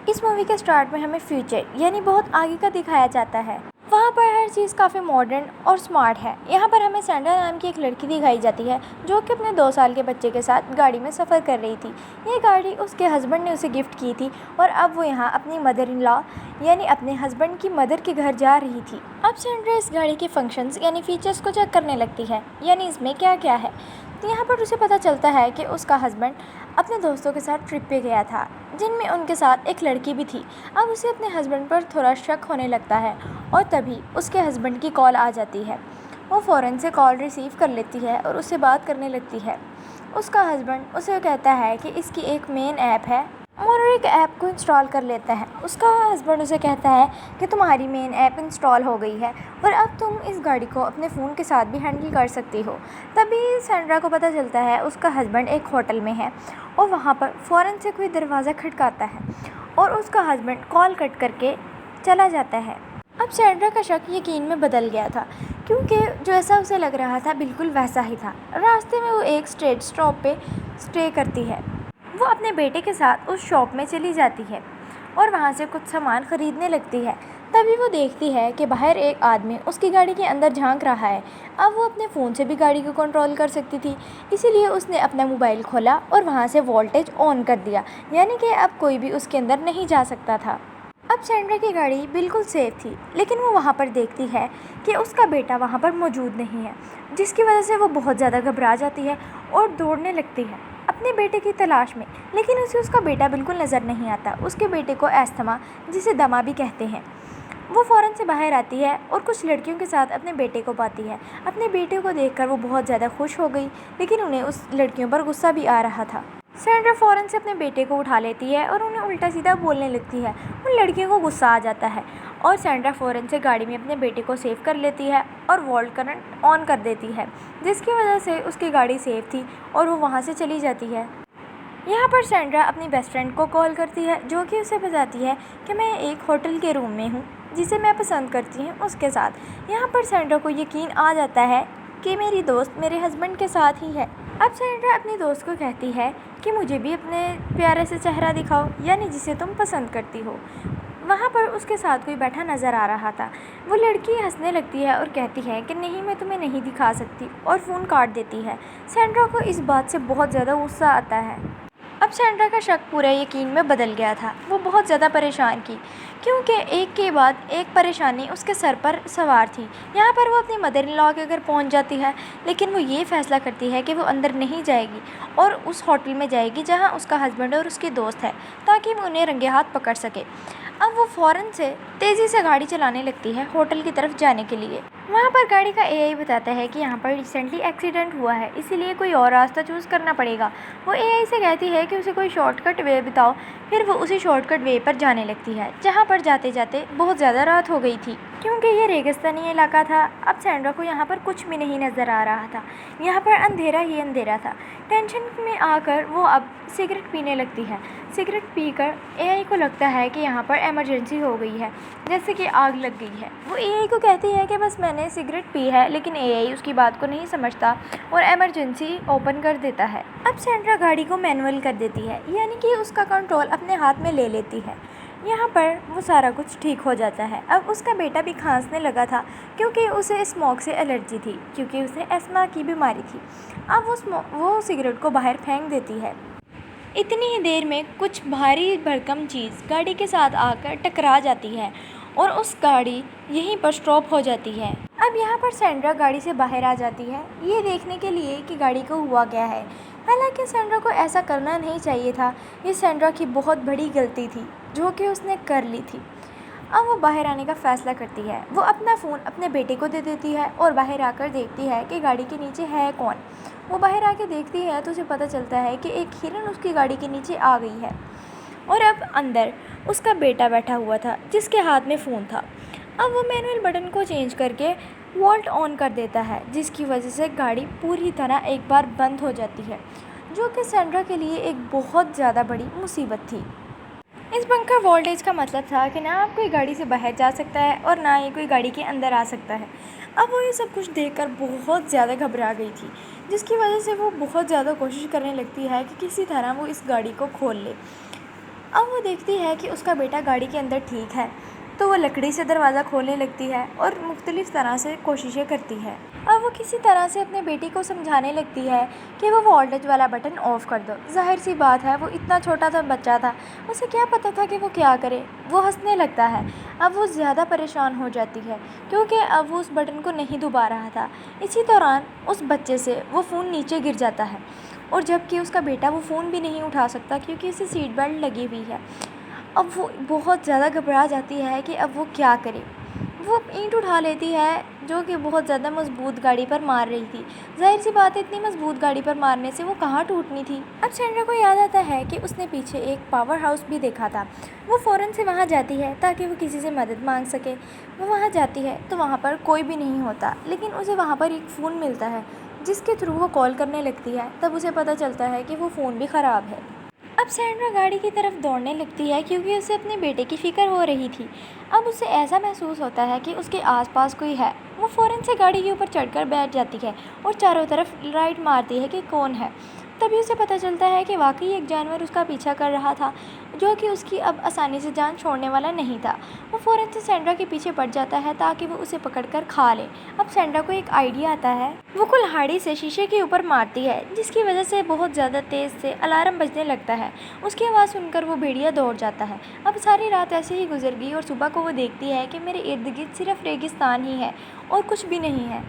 इस मूवी के स्टार्ट में हमें फ्यूचर यानी बहुत आगे का दिखाया जाता है। वहाँ पर हर चीज़ काफ़ी मॉडर्न और स्मार्ट है। यहाँ पर हमें सैंड्रा नाम की एक लड़की दिखाई जाती है जो कि अपने 2 साल के बच्चे के साथ गाड़ी में सफ़र कर रही थी। ये गाड़ी उसके हस्बैंड ने उसे गिफ्ट की थी और अब वो यहाँ अपनी मदर इन लॉ यानी अपने हस्बैंड की मदर के घर जा रही थी। अब सैंड्रा इस गाड़ी के फंक्शंस यानी फीचर्स को चेक करने लगती है, यानी इसमें क्या क्या है। तो यहाँ पर उसे पता चलता है कि उसका हस्बैंड अपने दोस्तों के साथ ट्रिप पे गया था, जिनमें उनके साथ एक लड़की भी थी। अब उसे अपने हस्बैंड पर थोड़ा शक होने लगता है और तभी उसके हस्बैंड की कॉल आ जाती है। वो फ़ौरन से कॉल रिसीव कर लेती है और उससे बात करने लगती है। उसका हस्बैंड उसे कहता है कि इसकी एक मेन ऐप है और एक ऐप को इंस्टॉल कर लेता है। उसका हस्बैंड उसे कहता है कि तुम्हारी मेन ऐप इंस्टॉल हो गई है और अब तुम इस गाड़ी को अपने फ़ोन के साथ भी हैंडल कर सकती हो। तभी सैंड्रा को पता चलता है उसका हस्बैंड एक होटल में है और वहाँ पर फ़ौरन से कोई दरवाज़ा खटकाता है और उसका हस्बैंड कॉल कट करके चला जाता है। अब सैंड्रा का शक यकीन में बदल गया था, क्योंकि जैसा उसे लग रहा था बिल्कुल वैसा ही था। रास्ते में वो एक स्ट्रेट स्टॉप पे स्टे करती है। वो अपने बेटे के साथ उस शॉप में चली जाती है और वहाँ से कुछ सामान ख़रीदने लगती है। तभी वो देखती है कि बाहर एक आदमी उसकी गाड़ी के अंदर झांक रहा है। अब वो अपने फ़ोन से भी गाड़ी को कंट्रोल कर सकती थी, इसीलिए उसने अपना मोबाइल खोला और वहाँ से वोल्टेज ऑन कर दिया, यानी कि अब कोई भी उसके अंदर नहीं जा सकता था। अब सैंड्रा की गाड़ी बिल्कुल सेफ थी, लेकिन वो वहाँ पर देखती है कि उसका बेटा वहाँ पर मौजूद नहीं है, जिसकी वजह से वो बहुत ज़्यादा घबरा जाती है और दौड़ने लगती है अपने बेटे की तलाश में। लेकिन उसे उसका बेटा बिल्कुल नज़र नहीं आता। उसके बेटे को एस्थमा, जिसे दमा भी कहते हैं। वो फ़ौरन से बाहर आती है और कुछ लड़कियों के साथ अपने बेटे को पाती है। अपने बेटे को देखकर वो बहुत ज़्यादा खुश हो गई, लेकिन उन्हें उस लड़कियों पर गुस्सा भी आ रहा था। सैंड्रा फ़ौरन से अपने बेटे को उठा लेती है और उन्हें उल्टा सीधा बोलने लगती है। उन लड़कियों को गुस्सा आ जाता है और सैंड्रा फ़ौरन से गाड़ी में अपने बेटे को सेव कर लेती है और वोल्ट करंट ऑन कर देती है, जिसकी वजह से उसकी गाड़ी सेफ थी और वो वहाँ से चली जाती है। यहाँ पर सैंड्रा अपनी बेस्ट फ्रेंड को कॉल करती है, जो कि उसे बताती है कि मैं एक होटल के रूम में हूँ जिसे मैं पसंद करती हूँ उसके साथ। यहाँ पर सैंड्रा को यकीन आ जाता है कि मेरी दोस्त मेरे हस्बैंड के साथ ही है। अब सैंड्रा अपनी दोस्त को कहती है कि मुझे भी अपने प्यारे से चेहरा दिखाओ, यानी जिसे तुम पसंद करती हो। वहाँ पर उसके साथ कोई बैठा नज़र आ रहा था। वो लड़की हंसने लगती है और कहती है कि नहीं, मैं तुम्हें नहीं दिखा सकती, और फ़ोन काट देती है। सैंड्रा को इस बात से बहुत ज़्यादा गुस्सा आता है। अब सैंड्रा का शक पूरा यकीन में बदल गया था। वो बहुत ज़्यादा परेशान थी, क्योंकि एक के बाद एक परेशानी उसके सर पर सवार थी। यहाँ पर वो अपनी मदर इन लॉ के घर पहुँच जाती है, लेकिन वो ये फ़ैसला करती है कि वो अंदर नहीं जाएगी और उस होटल में जाएगी जहाँ उसका हस्बैंड और उसकी दोस्त है, ताकि वो उन्हें रंगे हाथ पकड़ सके। अब वो फ़ौरन से तेज़ी से गाड़ी चलाने लगती है होटल की तरफ जाने के लिए। वहाँ पर गाड़ी का एआई बताता है कि यहाँ पर रिसेंटली एक्सीडेंट हुआ है, इसीलिए कोई और रास्ता चूज़ करना पड़ेगा। वो एआई से कहती है कि उसे कोई शॉर्टकट वे बताओ। फिर वो उसी शॉर्टकट वे पर जाने लगती है, जहाँ पर जाते जाते बहुत ज़्यादा रात हो गई थी, क्योंकि ये रेगिस्तानी इलाका था। अब सैंड्रा को यहाँ पर कुछ भी नहीं नज़र आ रहा था। यहाँ पर अंधेरा ही अंधेरा था। टेंशन में आकर वो अब सिगरेट पीने लगती है। सिगरेट पीकर एआई को लगता है कि यहाँ पर इमरजेंसी हो गई है, जैसे कि आग लग गई है। वो एआई को कहती है कि बस मैंने सिगरेट पी है, लेकिन एआई उसकी बात को नहीं समझता और इमरजेंसी ओपन कर देता है। अब सैंड्रा गाड़ी को मैनुअल कर देती है, यानी कि उसका कंट्रोल अपने हाथ में ले लेती है। यहाँ पर वो सारा कुछ ठीक हो जाता है। अब उसका बेटा भी खांसने लगा था, क्योंकि उसे स्मोक से एलर्जी थी, क्योंकि उसे एस्मा की बीमारी थी। अब वो सिगरेट को बाहर फेंक देती है। इतनी ही देर में कुछ भारी भरकम चीज़ गाड़ी के साथ आकर टकरा जाती है और उस गाड़ी यहीं पर स्टॉप हो जाती है। अब यहाँ पर सैंड्रा गाड़ी से बाहर आ जाती है, ये देखने के लिए कि गाड़ी को हुआ क्या है। हालांकि सैंड्रा को ऐसा करना नहीं चाहिए था। ये सैंड्रा की बहुत बड़ी गलती थी जो कि उसने कर ली थी। अब वो बाहर आने का फ़ैसला करती है। वो अपना फ़ोन अपने बेटे को दे देती है और बाहर आकर देखती है कि गाड़ी के नीचे है कौन। वो बाहर आके देखती है तो उसे पता चलता है कि एक हिरन उसकी गाड़ी के नीचे आ गई है और अब अंदर उसका बेटा बैठा हुआ था, जिसके हाथ में फ़ोन था। अब वो मैनुअल बटन को चेंज करके वोल्ट ऑन कर देता है, जिसकी वजह से गाड़ी पूरी तरह एक बार बंद हो जाती है, जो कि सैंड्रा के लिए एक बहुत ज़्यादा बड़ी मुसीबत थी। इस बंकर वोल्टेज का मतलब था कि ना आप कोई गाड़ी से बाहर जा सकता है और ना ही कोई गाड़ी के अंदर आ सकता है। अब वो ये सब कुछ देखकर बहुत ज़्यादा घबरा गई थी, जिसकी वजह से वो बहुत ज़्यादा कोशिश करने लगती है कि किसी तरह वो इस गाड़ी को खोल ले। अब वो देखती है कि उसका बेटा गाड़ी के अंदर ठीक है, तो वो लकड़ी से दरवाज़ा खोलने लगती है और मुख्तलिफ़ तरह से कोशिशें करती है। अब वो किसी तरह से अपने बेटी को समझाने लगती है कि वो वोल्टेज वाला बटन ऑफ़ कर दो। ज़ाहिर सी बात है, वो इतना छोटा सा बच्चा था, उसे क्या पता था कि वो क्या करे। वो हंसने लगता है। अब वो ज़्यादा परेशान हो जाती है क्योंकि अब वो उस बटन को नहीं दबा रहा था। इसी दौरान उस बच्चे से वो फ़ोन नीचे गिर जाता है और जबकि उसका बेटा वो फ़ोन भी नहीं उठा सकता क्योंकि उसे सीट बेल्ट लगी हुई है। अब वो बहुत ज़्यादा घबरा जाती है कि अब वो क्या करे। वो ईंट उठा लेती है जो कि बहुत ज़्यादा मज़बूत गाड़ी पर मार रही थी। ज़ाहिर सी बात है, इतनी मज़बूत गाड़ी पर मारने से वो कहाँ टूटनी थी। अब सैंड्रा को याद आता है कि उसने पीछे एक पावर हाउस भी देखा था। वो फ़ौरन से वहाँ जाती है ताकि वो किसी से मदद मांग सके। वो वहाँ जाती है तो वहाँ पर कोई भी नहीं होता, लेकिन उसे वहाँ पर एक फ़ोन मिलता है जिसके थ्रू वो कॉल करने लगती है। तब उसे पता चलता है कि वो फ़ोन भी ख़राब है। अब सैंड्रा गाड़ी की तरफ दौड़ने लगती है क्योंकि उसे अपने बेटे की फ़िक्र हो रही थी। अब उसे ऐसा महसूस होता है कि उसके आसपास कोई है। वो फ़ौरन से गाड़ी के ऊपर चढ़कर बैठ जाती है और चारों तरफ लाइट मारती है कि कौन है। तभी उसे पता चलता है कि वाकई एक जानवर उसका पीछा कर रहा था जो कि उसकी अब आसानी से जान छोड़ने वाला नहीं था। वो फ़ौरन से सैंड्रा के पीछे पड़ जाता है ताकि वो उसे पकड़कर खा ले। अब सैंड्रा को एक आइडिया आता है। वो कुल्हाड़ी से शीशे के ऊपर मारती है जिसकी वजह से बहुत ज़्यादा तेज़ से अलार्म बजने लगता है। उसकी आवाज़ सुनकर वो भेड़िया दौड़ जाता है। अब सारी रात ऐसे ही गुजर गई और सुबह को वो देखती है कि मेरे इर्द गिर्द सिर्फ रेगिस्तान ही है और कुछ भी नहीं है।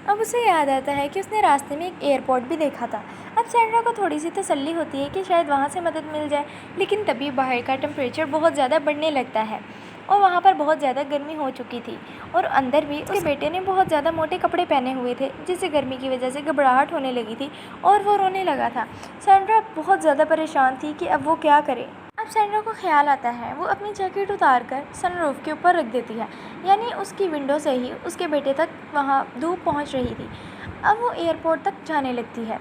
अब उसे याद आता है कि उसने रास्ते में एक एयरपोर्ट भी देखा था। अब सैंड्रा को थोड़ी सी तसल्ली होती है कि शायद वहाँ से मदद मिल जाए, लेकिन तभी बाहर का टेम्परेचर बहुत ज़्यादा बढ़ने लगता है और वहाँ पर बहुत ज़्यादा गर्मी हो चुकी थी और अंदर भी उसके बेटे ने बहुत ज़्यादा मोटे कपड़े पहने हुए थे जिससे गर्मी की वजह से घबराहट होने लगी थी और वो रोने लगा था। सैंड्रा बहुत ज़्यादा परेशान थी कि अब वो क्या करे। अब सैंड्रा को ख्याल आता है। वो अपनी जैकेट उतार कर सनरूफ के ऊपर रख देती है, यानी उसकी विंडो से ही उसके बेटे तक वहाँ धूप पहुँच रही थी। अब वो एयरपोर्ट तक जाने लगती है।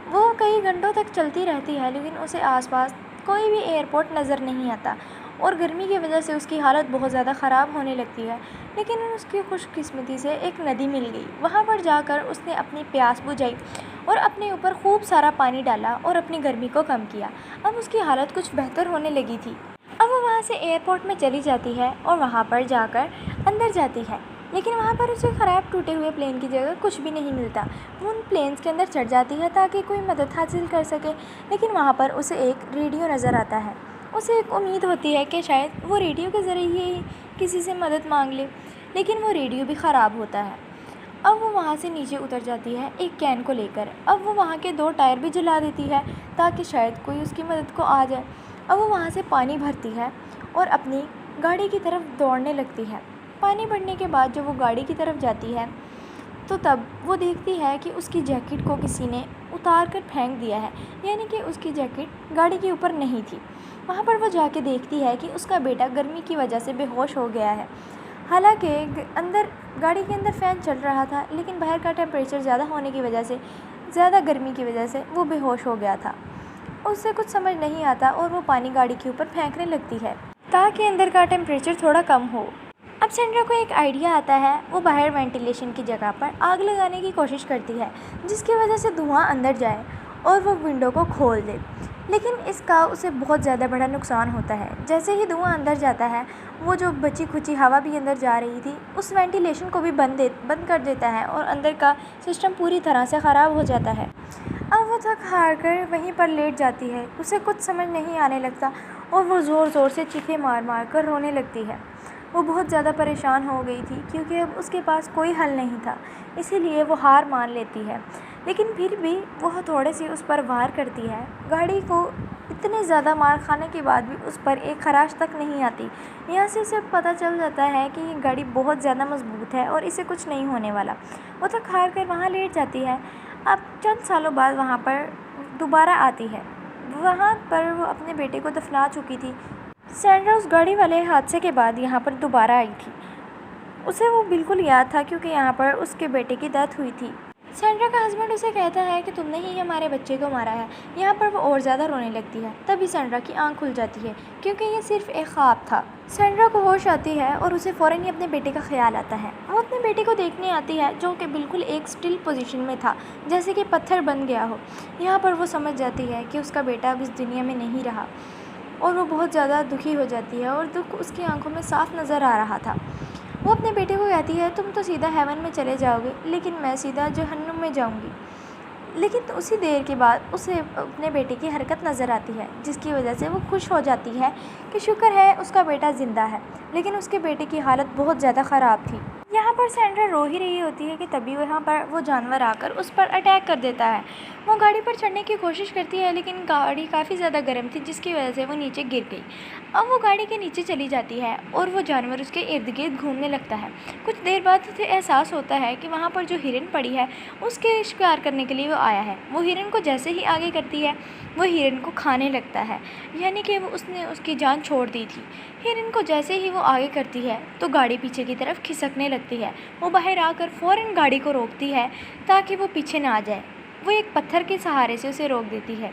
वो कई घंटों तक चलती रहती है लेकिन उसे आसपास कोई भी एयरपोर्ट नज़र नहीं आता और गर्मी की वजह से उसकी हालत बहुत ज़्यादा ख़राब होने लगती है। लेकिन उसकी खुशकिस्मती से एक नदी मिल गई। वहाँ पर जाकर उसने अपनी प्यास बुझाई और अपने ऊपर खूब सारा पानी डाला और अपनी गर्मी को कम किया। अब उसकी हालत कुछ बेहतर होने लगी थी। अब वो वहाँ से एयरपोर्ट में चली जाती है और वहाँ पर जाकर अंदर जाती है, लेकिन वहाँ पर उसे ख़राब टूटे हुए प्लेन की जगह कुछ भी नहीं मिलता। वो उन प्लेन्स के अंदर चढ़ जाती है ताकि कोई मदद हासिल कर सके, लेकिन वहाँ पर उसे एक रेडियो नज़र आता है। उसे एक उम्मीद होती है कि शायद वो रेडियो के ज़रिए ही किसी से मदद मांग ले, लेकिन वो रेडियो भी ख़राब होता है। अब वो वहाँ से नीचे उतर जाती है एक कैन को लेकर। अब वो वहाँ के 2 टायर भी जला देती है ताकि शायद कोई उसकी मदद को आ जाए। अब वो वहाँ से पानी भरती है और अपनी गाड़ी की तरफ दौड़ने लगती है। पानी भरने के बाद जब वो गाड़ी की तरफ जाती है तो तब वो देखती है कि उसकी जैकेट को किसी ने उतार कर फेंक दिया है, यानी कि उसकी जैकेट गाड़ी के ऊपर नहीं थी। वहाँ पर वो जाके देखती है कि उसका बेटा गर्मी की वजह से बेहोश हो गया है। हालांकि अंदर गाड़ी के अंदर फ़ैन चल रहा था, लेकिन बाहर का टेम्परेचर ज़्यादा होने की वजह से, ज़्यादा गर्मी की वजह से वो बेहोश हो गया था। उससे कुछ समझ नहीं आता और वो पानी गाड़ी के ऊपर फेंकने लगती है ताकि अंदर का टेम्परेचर थोड़ा कम हो। अब सैंड्रा को एक आइडिया आता है। वो बाहर वेंटिलेशन की जगह पर आग लगाने की कोशिश करती है जिसकी वजह से धुआं अंदर जाए और वो विंडो को खोल दे, लेकिन इसका उसे बहुत ज़्यादा बड़ा नुकसान होता है। जैसे ही धुआं अंदर जाता है, वो जो बची खुची हवा भी अंदर जा रही थी उस वेंटिलेशन को भी बंद कर देता है और अंदर का सिस्टम पूरी तरह से ख़राब हो जाता है। अब वो थक हार कर वहीं पर लेट जाती है। उसे कुछ समझ नहीं आने लगता और वो ज़ोर ज़ोर से चीखें मार मार कर रोने लगती है। वो बहुत ज़्यादा परेशान हो गई थी क्योंकि अब उसके पास कोई हल नहीं था, इसीलिए वो हार मान लेती है। लेकिन फिर भी वो हथौड़े से उस पर वार करती है। गाड़ी को इतने ज़्यादा मार खाने के बाद भी उस पर एक खराश तक नहीं आती। यहाँ से उसे पता चल जाता है कि ये गाड़ी बहुत ज़्यादा मजबूत है और इसे कुछ नहीं होने वाला। वो थक हार कर वहाँ लेट जाती है। अब चंद सालों बाद वहाँ पर दोबारा आती है। वहाँ पर वो अपने बेटे को दफना चुकी थी। सैंड्रा उस गाड़ी वाले हादसे के बाद यहाँ पर दोबारा आई थी। उसे वो बिल्कुल याद था क्योंकि यहाँ पर उसके बेटे की डेथ हुई थी। सैंड्रा का हस्बैंड उसे कहता है कि तुमने ही हमारे बच्चे को मारा है। यहाँ पर वो और ज़्यादा रोने लगती है। तभी सैंड्रा की आंख खुल जाती है क्योंकि ये सिर्फ एक ख्वाब था। सैंड्रा को होश आती है और उसे फ़ौरन ही अपने बेटे का ख्याल आता है। वो अपने बेटे को देखने आती है जो कि बिल्कुल एक स्टिल पोजीशन में था, जैसे कि पत्थर बन गया हो। यहाँ पर वो समझ जाती है कि उसका बेटा अब इस दुनिया में नहीं रहा। और वो बहुत ज़्यादा दुखी हो जाती है और दुख उसकी आंखों में साफ नज़र आ रहा था। वो अपने बेटे को कहती है, तुम तो सीधा हेवन में चले जाओगे, लेकिन मैं सीधा जहन्नुम में जाऊंगी। लेकिन तो उसी देर के बाद उसे अपने बेटे की हरकत नज़र आती है, जिसकी वजह से वो खुश हो जाती है कि शुक्र है उसका बेटा ज़िंदा है। लेकिन उसके बेटे की हालत बहुत ज़्यादा ख़राब थी। यहाँ पर सैंड्रा रो ही रही होती है कि तभी वहाँ पर वो जानवर आकर उस पर अटैक कर देता है। वो गाड़ी पर चढ़ने की कोशिश करती है, लेकिन गाड़ी काफ़ी ज़्यादा गर्म थी, जिसकी वजह से वो नीचे गिर गई। अब वो गाड़ी के नीचे चली जाती है और वो जानवर उसके इर्द गिर्द घूमने लगता है। कुछ देर बाद उसे एहसास होता है कि वहाँ पर जो हिरन पड़ी है उसके शिकार करने के लिए वो आया है। वो हिरन को जैसे ही आगे करती है, वो हिरन को खाने लगता है, यानी कि वो उसने उसकी जान छोड़ दी थी। हिरन को जैसे ही वो आगे करती है तो गाड़ी पीछे की तरफ खिसकने लगती है। वो बाहर आकर फ़ौरन गाड़ी को रोकती है ताकि वो पीछे ना आ जाए। वो एक पत्थर के सहारे से उसे रोक देती है,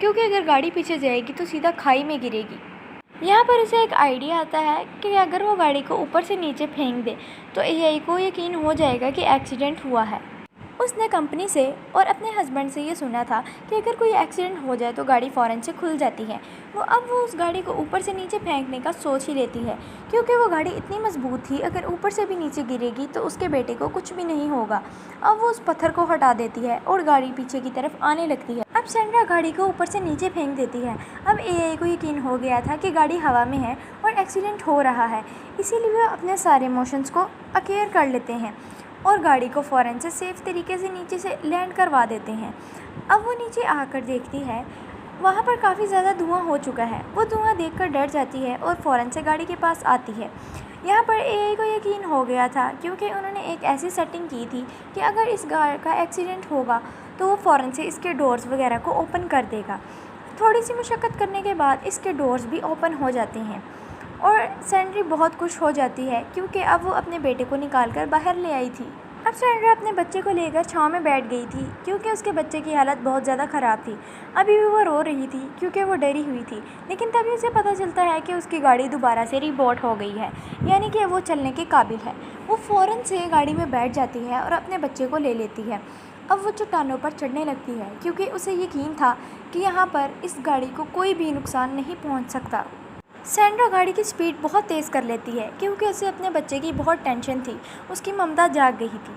क्योंकि अगर गाड़ी पीछे जाएगी तो सीधा खाई में गिरेगी। यहाँ पर उसे एक आइडिया आता है कि अगर वो गाड़ी को ऊपर से नीचे फेंक दे तो एआई को यकीन हो जाएगा कि एक्सीडेंट हुआ है। उसने कंपनी से और अपने हस्बैंड से ये सुना था कि अगर कोई एक्सीडेंट हो जाए तो गाड़ी फ़ौरन से खुल जाती है। वो उस गाड़ी को ऊपर से नीचे फेंकने का सोच ही लेती है, क्योंकि वो गाड़ी इतनी मजबूत थी, अगर ऊपर से भी नीचे गिरेगी तो उसके बेटे को कुछ भी नहीं होगा। अब वो उस पत्थर को हटा देती है और गाड़ी पीछे की तरफ आने लगती है। अब सैंड्रा गाड़ी को ऊपर से नीचे फेंक देती है। अब एआई को यकीन हो गया था कि गाड़ी हवा में है और एक्सीडेंट हो रहा है, इसीलिए वो अपने सारे इमोशंस को अकेयर कर लेते हैं और गाड़ी को फ़ौरन से सेफ़ तरीके से नीचे से लैंड करवा देते हैं। अब वो नीचे आकर देखती है, वहाँ पर काफ़ी ज़्यादा धुआं हो चुका है। वो धुआं देखकर डर जाती है और फ़ौरन से गाड़ी के पास आती है। यहाँ पर एआई को यकीन हो गया था, क्योंकि उन्होंने एक ऐसी सेटिंग की थी कि अगर इस गाड़ी का एक्सीडेंट होगा तो वो फ़ौरन से इसके डोर्स वगैरह को ओपन कर देगा। थोड़ी सी मशक्क़त करने के बाद इसके डोर्स भी ओपन हो जाते हैं और सैंड्री बहुत खुश हो जाती है, क्योंकि अब वो अपने बेटे को निकाल कर बाहर ले आई थी। अब सैंड्रा अपने बच्चे को लेकर छांव में बैठ गई थी, क्योंकि उसके बच्चे की हालत बहुत ज़्यादा ख़राब थी। अभी भी वो रो रही थी क्योंकि वो डरी हुई थी, लेकिन तभी उसे पता चलता है कि उसकी गाड़ी दोबारा से रिबूट हो गई है, यानी कि वो चलने के काबिल है। वो फ़ौरन से गाड़ी में बैठ जाती है और अपने बच्चे को ले लेती है। अब वो चट्टानों पर चढ़ने लगती है, क्योंकि उसे यकीन था कि यहाँ पर इस गाड़ी को कोई भी नुकसान नहीं पहुँच सकता। सैंड्रा गाड़ी की स्पीड बहुत तेज़ कर लेती है, क्योंकि उसे अपने बच्चे की बहुत टेंशन थी। उसकी ममता जाग गई थी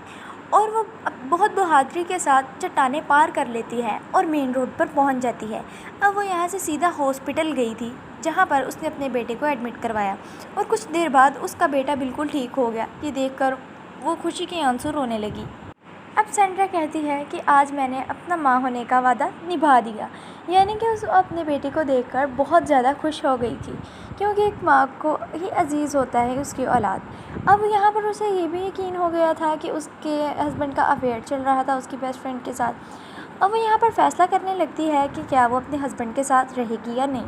और वो बहुत बहादुरी के साथ चट्टानें पार कर लेती है और मेन रोड पर पहुंच जाती है। अब वो यहाँ से सीधा हॉस्पिटल गई थी, जहाँ पर उसने अपने बेटे को एडमिट करवाया और कुछ देर बाद उसका बेटा बिल्कुल ठीक हो गया। ये देखकर वो खुशी के आंसू रोने लगी। अब सैंड्रा कहती है कि आज मैंने अपना माँ होने का वादा निभा दिया, यानी कि उस अपने बेटे को देखकर बहुत ज़्यादा खुश हो गई थी, क्योंकि एक माँ को ही अजीज़ होता है उसकी औलाद। अब यहाँ पर उसे ये भी यकीन हो गया था कि उसके हस्बैंड का अफेयर चल रहा था उसकी बेस्ट फ्रेंड के साथ। अब वो यहाँ पर फैसला करने लगती है कि क्या वो अपने हस्बैंड के साथ रहेगी या नहीं।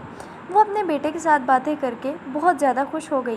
वो अपने बेटे के साथ बातें करके बहुत ज़्यादा खुश हो गई।